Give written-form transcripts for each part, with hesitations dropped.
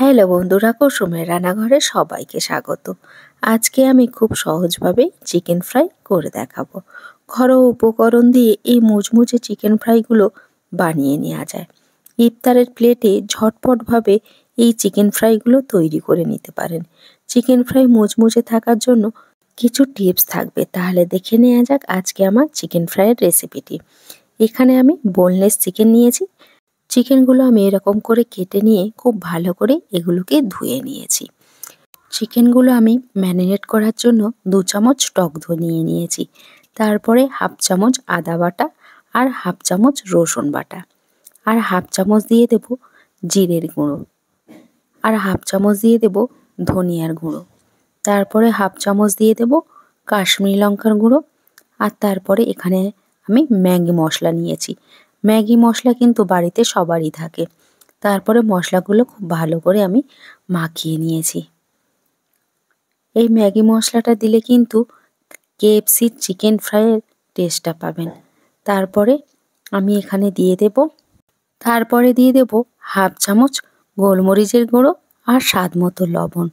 Hello বন্ধুরা, কুসুমের রান্নাঘরে সবাইকে স্বাগত। আজকে আমি খুব সহজভাবে চিকেন ফ্রাই করে দেখাবো। ঘরোয়া উপকরণ দিয়ে এই মুচমুচে চিকেন ফ্রাইগুলো বানিয়ে নেওয়া যায়। ইফতারের প্লেটে ঝটপটভাবে এই চিকেন ফ্রাইগুলো তৈরি করে নিতে পারেন। চিকেন ফ্রাই মুচমুচে থাকার জন্য কিছু টিপস থাকবে, তাহলে দেখে নেওয়া যাক আজকে আমার চিকেন ফ্রাইয়ের রেসিপিটি। এখানে আমি বোনলেস চিকেন নিয়েছি। চিকেনগুলো আমি এরকম করে কেটে নিয়ে খুব ভালো করে এগুলোকে ধুয়ে নিয়েছি। চিকেনগুলো আমি ম্যারিনেট করার জন্য 2 চামচ টক দই নিয়ে নিয়েছি। তারপরে হাফ চামচ আদা বাটা আর হাফ চামচ রসুন বাটা আর হাফ চামচ দিয়ে দেব জিরের গুঁড়ো আর হাফ চামচ দিয়ে দেব ধনিয়ার গুঁড়ো। তারপরে হাফ চামচ দিয়ে দেব কাশ্মীরি লঙ্কার গুঁড়ো। আর তারপরে এখানে আমি ম্যাগি মশলা নিয়েছি। ম্যাগি মশলা কিন্তু বাড়িতে সবারই থাকে। তারপরে মশলাগুলো খুব ভালো করে আমি মাখিয়ে নিয়েছি। এই ম্যাগি মশলাটা দিলে কিন্তু KFC চিকেন ফ্রাইয়ের টেস্টটা পাবেন। তারপরে আমি এখানে দিয়ে দেব হাফ চামচ গোলমরিচের গুঁড়ো আর স্বাদ মতো লবণ।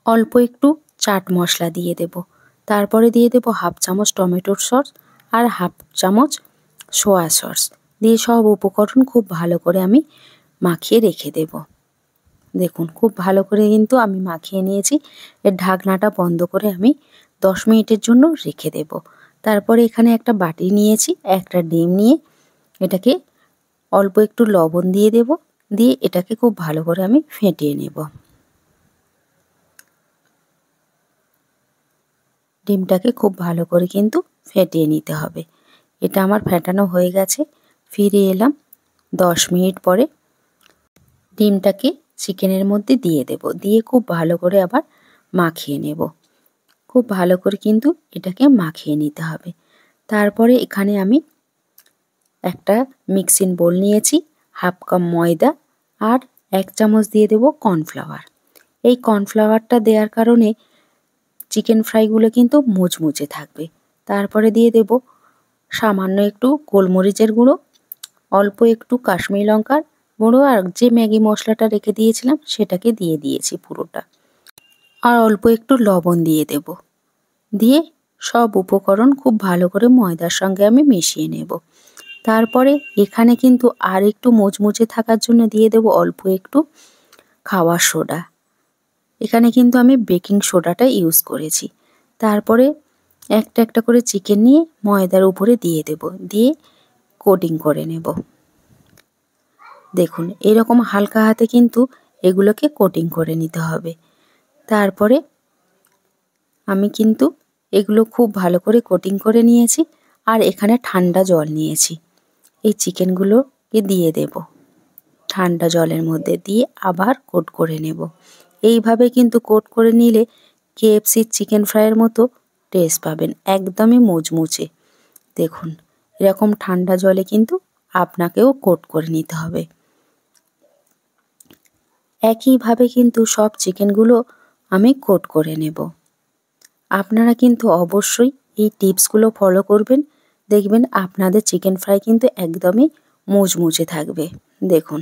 অল্প একটু চাট মশলা দিয়ে দেব। তারপরে দিয়ে দেব হাফ চামচ টমেটোর সস আর হাফ চামচ সোয়া সস দিয়ে সব উপকরণ খুব ভালো করে আমি মাখিয়ে রেখে দেব। দেখুন খুব ভালো করে কিন্তু আমি মাখিয়ে নিয়েছি। এর ঢাকনাটা বন্ধ করে আমি 10 মিনিটের জন্য রেখে দেব। তারপরে এখানে একটা বাটি নিয়েছি, একটা ডিম নিয়ে এটাকে অল্প একটু লবণ দিয়ে দেব, দিয়ে এটাকে খুব ভালো করে আমি ফেটিয়ে নেব। ডিমটাকে খুব ভালো করে কিন্তু ফেটিয়ে নিতে হবে। এটা আমার ফেটানো হয়ে গেছে। ফিরে এলাম 10 মিনিট পরে। ডিমটাকে চিকেনের মধ্যে দিয়ে দেব, দিয়ে খুব ভালো করে আবার মাখিয়ে নেব। খুব ভালো করে কিন্তু এটাকে মাখিয়ে নিতে হবে। তারপরে এখানে আমি একটা মিক্সিং বোল নিয়েছি, হাফ কাপ ময়দা আর 1 চামচ দিয়ে দেব কর্নফ্লাওয়ার। এই কর্নফ্লাওয়ারটা দেওয়ার কারণে চিকেন ফ্রাইগুলো কিন্তু মুচমুচে থাকবে। তারপরে দিয়ে দেব সামান্য একটু গোলমরিচের গুঁড়ো, অল্প একটু কাশ্মীরি লঙ্কার গুঁড়ো আর যে ম্যাগি মশলাটা রেখে দিয়েছিলাম সেটাকে দিয়ে দিয়েছি পুরোটা। আর অল্প একটু লবণ দিয়ে দেব। দিয়ে সব উপকরণ খুব ভালো করে ময়দার সঙ্গে আমি মিশিয়ে নেব। তারপরে এখানে কিন্তু আর একটু মুচমুচে থাকার জন্য দিয়ে দেব অল্প একটু খাওয়ার সোডা। এখানে কিন্তু আমি বেকিং সোডাটা ইউজ করেছি। তারপরে একটা একটা করে চিকেন নিয়ে ময়দার উপরে দিয়ে দেব, দিয়ে কোটিং করে নেব। দেখুন এরকম হালকা হাতে কিন্তু এগুলোকে কোটিং করে নিতে হবে। তারপরে আমি কিন্তু এগুলো খুব ভালো করে কোটিং করে নিয়েছি। আর এখানে ঠান্ডা জল নিয়েছি, এই চিকেনগুলোকে দিয়ে দেব ঠান্ডা জলের মধ্যে, দিয়ে আবার কোট করে নেব। এইভাবে কিন্তু কোট করে নিলে KFC চিকেন ফ্রাইয়ের মতো টেস্ট পাবেন, একদমই মুচমুচে। দেখুন এরকম ঠান্ডা জলে কিন্তু আপনাকেও কোট করে নিতে হবে। একইভাবে কিন্তু সব চিকেনগুলো আমি কোট করে নেব। আপনারা কিন্তু অবশ্যই এই টিপসগুলো ফলো করবেন, দেখবেন আপনাদের চিকেন ফ্রাই কিন্তু একদমই মুচমুচে থাকবে। দেখুন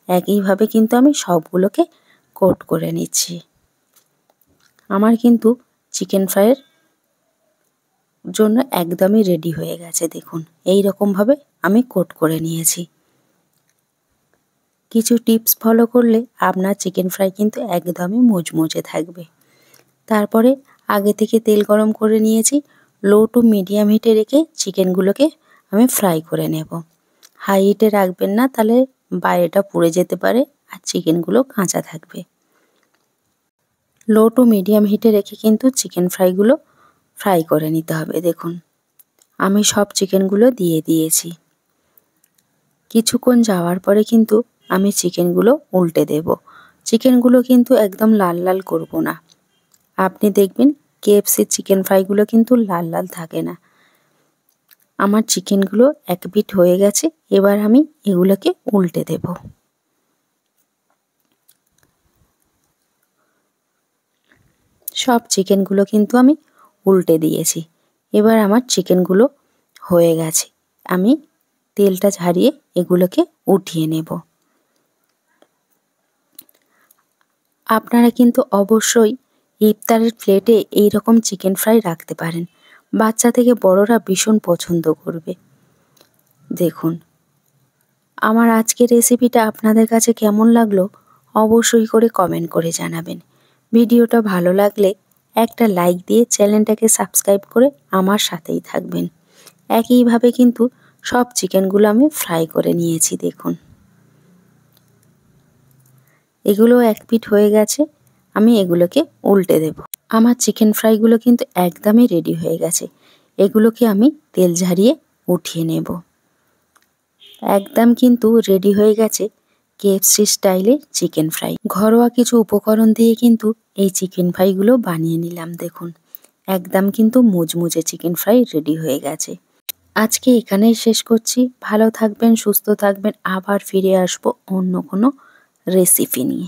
একইভাবে কিন্তু আমি সবগুলোকে কোট করে নিচ্ছি। আমার কিন্তু চিকেন ফ্রাইয়ের জন্য একদমই রেডি হয়ে গেছে। দেখুন এই রকমভাবে আমি কোট করে নিয়েছি। কিছু টিপস ফলো করলে আপনার চিকেন ফ্রাই কিন্তু একদমই মুচমুচে থাকবে। তারপরে আগে থেকে তেল গরম করে নিয়েছি, লো টু মিডিয়াম হিটে রেখে চিকেনগুলোকে আমি ফ্রাই করে নেব। হাই হিটে রাখবেন না, তাহলে বাইরেটা পুড়ে যেতে পারে আর চিকেনগুলো কাঁচা থাকবে। লো টু মিডিয়াম হিটে রেখে কিন্তু চিকেন ফ্রাইগুলো ফ্রাই করে নিতে হবে। দেখুন আমি সব চিকেনগুলো দিয়ে দিয়েছি। কিছুক্ষণ যাওয়ার পরে কিন্তু আমি চিকেনগুলো উল্টে দেব। চিকেনগুলো কিন্তু একদম লাল লাল করব না। আপনি দেখবেন KFC চিকেন ফ্রাইগুলো কিন্তু লাল লাল থাকে না। আমার চিকেনগুলো এক পিঠ হয়ে গেছে, এবার আমি এগুলোকে উল্টে দেব। সব চিকেনগুলো কিন্তু আমি উল্টে দিয়েছি। এবার আমার চিকেনগুলো হয়ে গেছে, আমি তেলটা ঝারিয়ে এগুলোকে উঠিয়ে নেব। আপনারা কিন্তু অবশ্যই ইফতারের প্লেটে এই রকম চিকেন ফ্রাই রাখতে পারেন। বাচ্চা থেকে বড়রা ভীষণ পছন্দ করবে। দেখুন, আমার আজকের রেসিপিটা আপনাদের কাছে কেমন লাগলো অবশ্যই করে কমেন্ট করে জানাবেন। ভিডিওটা ভালো লাগলে একটা লাইক দিয়ে চ্যানেলটাকে সাবস্ক্রাইব করে আমার সাথেই থাকবেন। একইভাবে কিন্তু সব চিকেনগুলো আমি ফ্রাই করে নিয়েছি দেখুন। এগুলো এক পিঠ হয়ে গেছে, আমি এগুলোকে উল্টে দেব। আমার চিকেন ফ্রাইগুলো কিন্তু একদমই রেডি হয়ে গেছে। এগুলোকে আমি তেল ঝারিয়ে উঠিয়ে নেব। একদম কিন্তু রেডি হয়ে গেছে কেএফসি স্টাইলে চিকেন ফ্রাই। ঘরোয়া কিছু উপকরণ দিয়ে কিন্তু এই চিকেন ফ্রাইগুলো বানিয়ে নিলাম দেখুন। একদম কিন্তু মুচমুচে চিকেন ফ্রাই রেডি হয়ে গেছে। আজকে এখানেই শেষ করছি। ভালো থাকবেন, সুস্থ থাকবেন। আবার ফিরে আসবো অন্য কোনো রেসিপি নিয়ে।